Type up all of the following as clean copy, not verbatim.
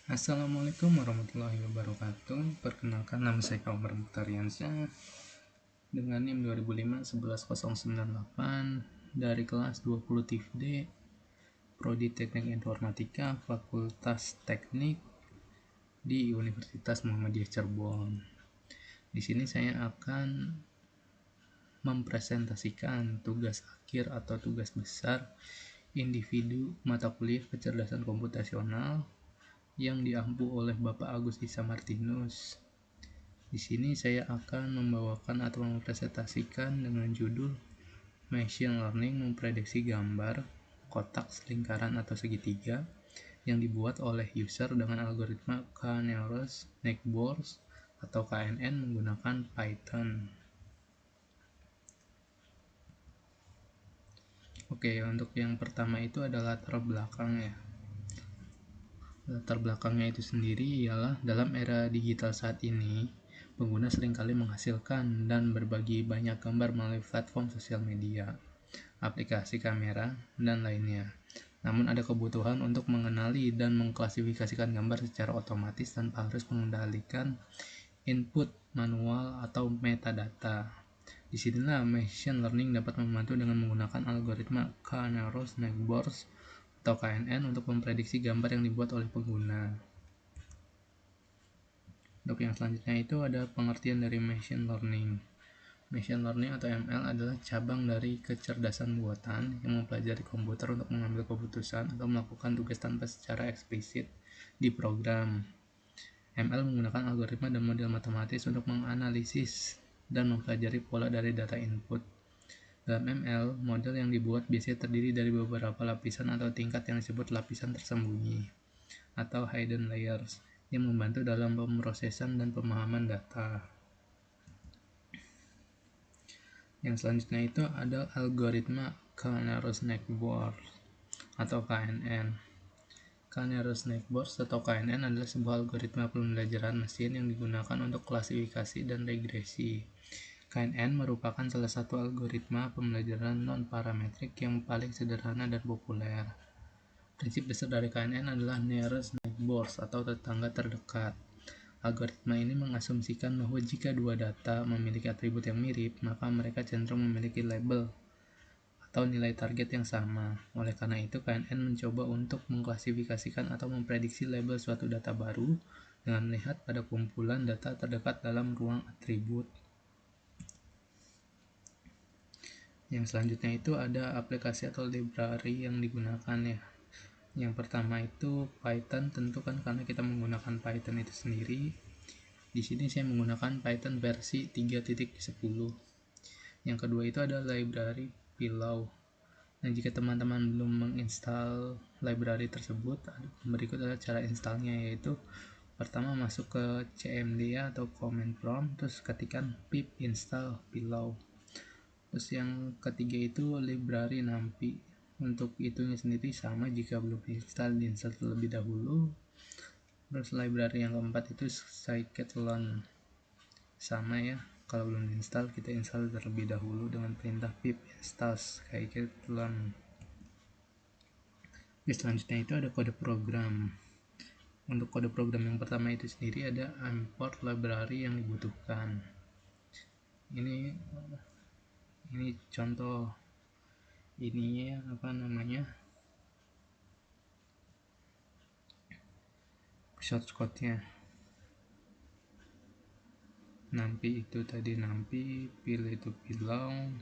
Assalamualaikum warahmatullahi wabarakatuh. Perkenalkan, nama saya Kaumer Muktariansyah dengan NIM 2005-11098 dari kelas 20 TIFD Prodi Teknik Informatika Fakultas Teknik di Universitas Muhammadiyah Cirebon. Di sini saya akan mempresentasikan tugas akhir atau tugas besar individu mata kuliah kecerdasan komputasional yang diampu oleh Bapak Agus Isa Martinus. Di sini saya akan membawakan atau mempresentasikan dengan judul Machine Learning memprediksi gambar kotak, lingkaran atau segitiga yang dibuat oleh user dengan algoritma K-Nearest-Next-Borders atau KNN menggunakan Python. Oke, untuk yang pertama itu adalah latar belakang ya. Latar belakangnya itu sendiri ialah dalam era digital saat ini, pengguna seringkali menghasilkan dan berbagi banyak gambar melalui platform sosial media, aplikasi kamera, dan lainnya. Namun ada kebutuhan untuk mengenali dan mengklasifikasikan gambar secara otomatis tanpa harus mengendalikan input manual atau metadata. Disinilah machine learning dapat membantu dengan menggunakan algoritma K-Nearest-Next-Borders atau KNN untuk memprediksi gambar yang dibuat oleh pengguna. Untuk yang selanjutnya itu ada pengertian dari machine learning. Machine learning atau ML adalah cabang dari kecerdasan buatan yang mempelajari komputer untuk mengambil keputusan atau melakukan tugas tanpa secara eksplisit di program. ML menggunakan algoritma dan model matematis untuk menganalisis dan mempelajari pola dari data input. Dalam ML, model yang dibuat biasanya terdiri dari beberapa lapisan atau tingkat yang disebut lapisan tersembunyi atau hidden layers yang membantu dalam pemrosesan dan pemahaman data. Yang selanjutnya itu ada algoritma K-Nearest-Next-Borders atau KNN. K-Nearest-Next-Borders atau KNN adalah sebuah algoritma pembelajaran mesin yang digunakan untuk klasifikasi dan regresi. KNN merupakan salah satu algoritma pembelajaran non-parametrik yang paling sederhana dan populer. Prinsip dasar dari KNN adalah Nearest-Next-Borders atau tetangga terdekat. Algoritma ini mengasumsikan bahwa jika dua data memiliki atribut yang mirip, maka mereka cenderung memiliki label atau nilai target yang sama. Oleh karena itu, KNN mencoba untuk mengklasifikasikan atau memprediksi label suatu data baru dengan melihat pada kumpulan data terdekat dalam ruang atribut. Yang selanjutnya itu ada aplikasi atau library yang digunakan ya. Yang pertama itu Python, tentu kan karena kita menggunakan Python itu sendiri. Di sini saya menggunakan Python versi 3.10. Yang kedua itu ada library Pillow. Nah, jika teman-teman belum menginstal library tersebut, berikut adalah cara installnya, yaitu pertama masuk ke cmd atau command prompt, terus ketikkan pip install Pillow. Terus yang ketiga itu library NumPy. Untuk itunya sendiri sama, jika belum diinstal terlebih dahulu. Terus library yang keempat itu scikit-learn, sama ya, kalau belum diinstal kita install terlebih dahulu dengan perintah pip install scikit-learn. Selanjutnya itu ada kode program. Untuk kode program yang pertama itu sendiri ada import library yang dibutuhkan. Ini contoh ininya source code-nya. NumPy itu tadi NumPy, pil itu Pillow.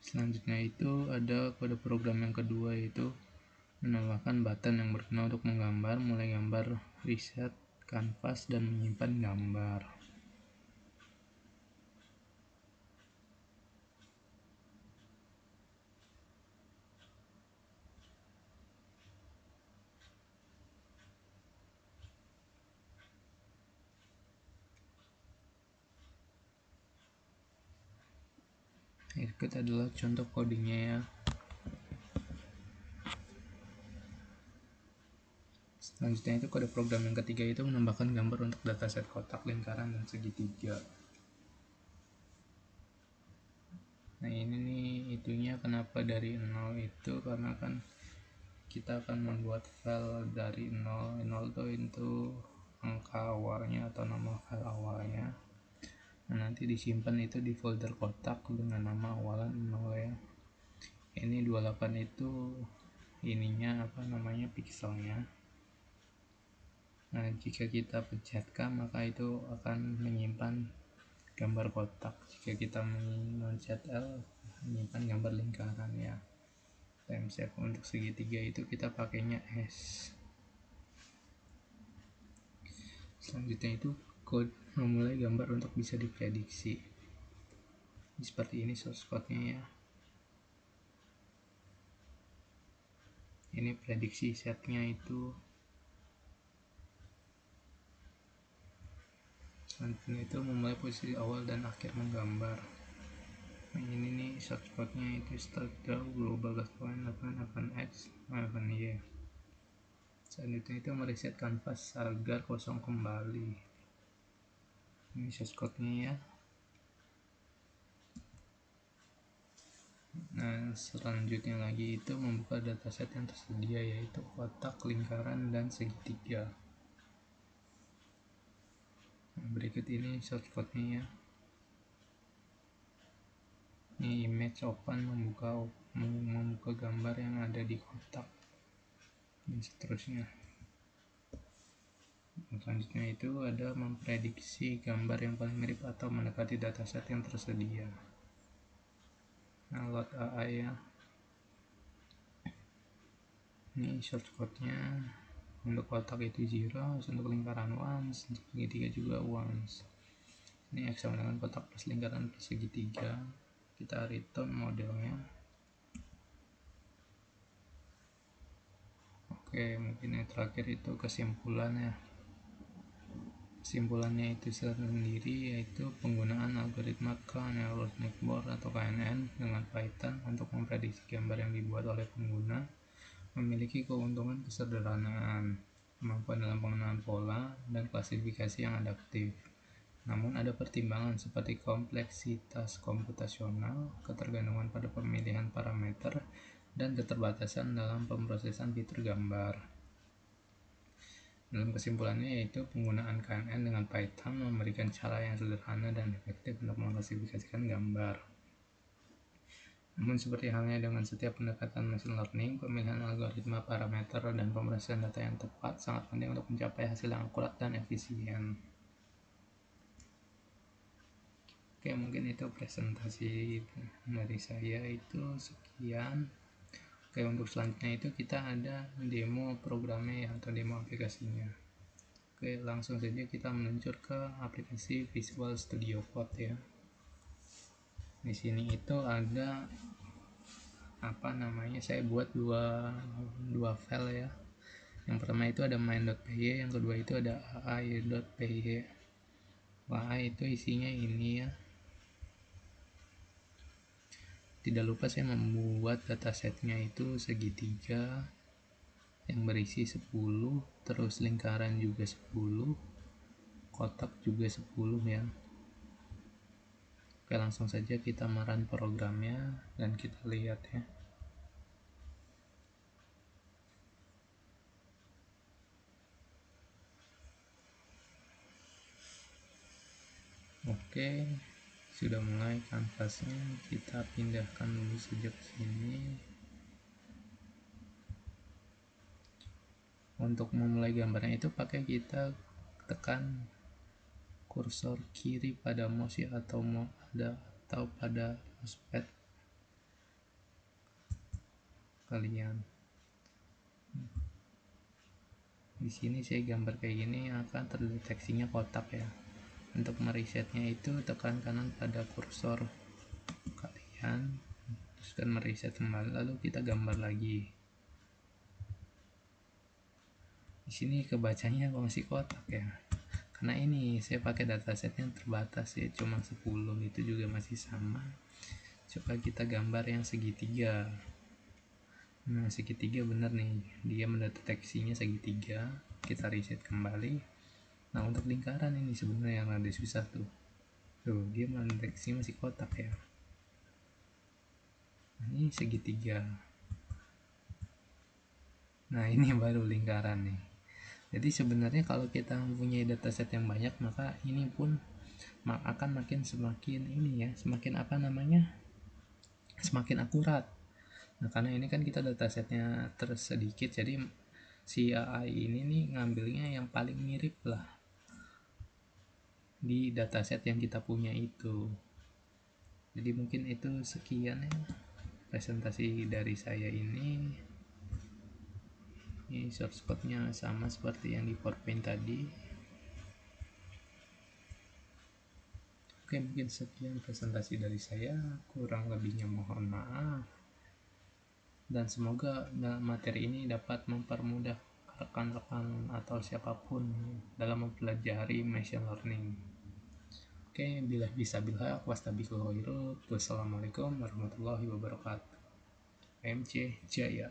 Selanjutnya itu ada kode program yang kedua, yaitu menambahkan button yang berguna untuk menggambar, mulai gambar, reset canvas, dan menyimpan gambar. Berikut adalah contoh codingnya ya. Selanjutnya itu kode program yang ketiga itu menambahkan gambar untuk dataset kotak, lingkaran, dan segitiga. Nah ini nih itunya kenapa dari 0 itu karena kan kita akan membuat file dari 0. 0 itu angka awalnya atau nama file awalnya. Nah, nanti disimpan itu di folder kotak dengan nama awalan 0 ya. Ini 28 itu ininya apa namanya pixelnya. Nah jika kita pencetkan maka itu akan menyimpan gambar kotak. Jika kita mencet L menyimpan gambar lingkaran ya. Timestamp untuk segitiga itu kita pakainya S. Selanjutnya itu code memulai gambar untuk bisa diprediksi. Seperti ini source code-nya ya. Ini prediksi setnya itu. Selanjutnya itu memulai posisi awal dan akhir menggambar. Nah ini nih source code-nya itu start draw global point akan X akan Y. Selanjutnya itu mereset kanvas agar kosong kembali. Ini source code-nya ya. Nah selanjutnya lagi itu membuka dataset yang tersedia yaitu kotak, lingkaran, dan segitiga. Nah, berikut ini source code-nya ya. Ini image open membuka gambar yang ada di kotak dan seterusnya. Selanjutnya itu ada memprediksi gambar yang paling mirip atau mendekati dataset yang tersedia. Nah load AI ya. Ini source code-nya. Untuk kotak itu zeros, untuk lingkaran ones, untuk segitiga juga ones. Ini X sama dengan kotak plus lingkaran plus segitiga. Kita return modelnya. Oke, mungkin yang terakhir itu kesimpulannya. Kesimpulannya itu sendiri yaitu penggunaan algoritma Knowledge Network atau KNN dengan Python untuk memprediksi gambar yang dibuat oleh pengguna memiliki keuntungan kesederhanaan, kemampuan dalam pengenalan pola, dan klasifikasi yang adaptif. Namun ada pertimbangan seperti kompleksitas komputasional, ketergantungan pada pemilihan parameter, dan keterbatasan dalam pemrosesan fitur gambar. Dalam kesimpulannya yaitu penggunaan KNN dengan Python memberikan cara yang sederhana dan efektif untuk mengklasifikasikan gambar. Namun seperti halnya dengan setiap pendekatan machine learning, pemilihan algoritma parameter dan pemrosesan data yang tepat sangat penting untuk mencapai hasil yang akurat dan efisien. Oke, mungkin itu presentasi dari saya itu sekian. Oke, untuk selanjutnya itu kita ada demo programnya ya, atau demo aplikasinya. Oke, langsung saja kita meluncur ke aplikasi Visual Studio Code ya. Di sini itu ada apa namanya, saya buat dua file ya. Yang pertama itu ada main.py, yang kedua itu ada ai.py. AI itu isinya ini ya. Tidak lupa saya membuat datasetnya itu segitiga yang berisi 10, terus lingkaran juga 10, kotak juga 10 ya. Oke, langsung saja kita run programnya dan kita lihat ya. Oke, sudah mulai kanvasnya, kita pindahkan dulu sejak sini. Untuk memulai gambarnya itu pakai kita tekan kursor kiri pada mouse ya, atau pada mousepad kalian. Di sini saya gambar kayak gini akan terdeteksinya kotak ya. Untuk meresetnya itu tekan kanan pada kursor kalian, terus kan mereset kembali, lalu kita gambar lagi. Di sini kebacanya masih kotak ya, karena ini saya pakai dataset yang terbatas ya, cuma 10, itu juga masih sama. Coba kita gambar yang segitiga. Nah segitiga bener nih, dia mendeteksinya segitiga. Kita reset kembali. Nah untuk lingkaran ini sebenarnya yang ada susah tuh, dia mendeteksi masih kotak ya. Ini segitiga. Nah, ini baru lingkaran nih. Jadi sebenarnya kalau kita mempunyai dataset yang banyak, maka ini pun akan makin semakin ini ya, semakin apa namanya, semakin akurat. Nah, karena ini kan kita datasetnya tersedikit, jadi si AI ini nih ngambilnya yang paling mirip lah di dataset yang kita punya itu. Jadi mungkin itu sekian ya presentasi dari saya ini. Ini source code-nya sama seperti yang di PowerPoint tadi. Oke, mungkin sekian presentasi dari saya, kurang lebihnya mohon maaf, dan semoga materi ini dapat mempermudah rekan-rekan atau siapapun dalam mempelajari machine learning. Oke, bila bisa bilhaq wastabiqul khairut. Wassalamualaikum warahmatullahi wabarakatuh. MC Jaya.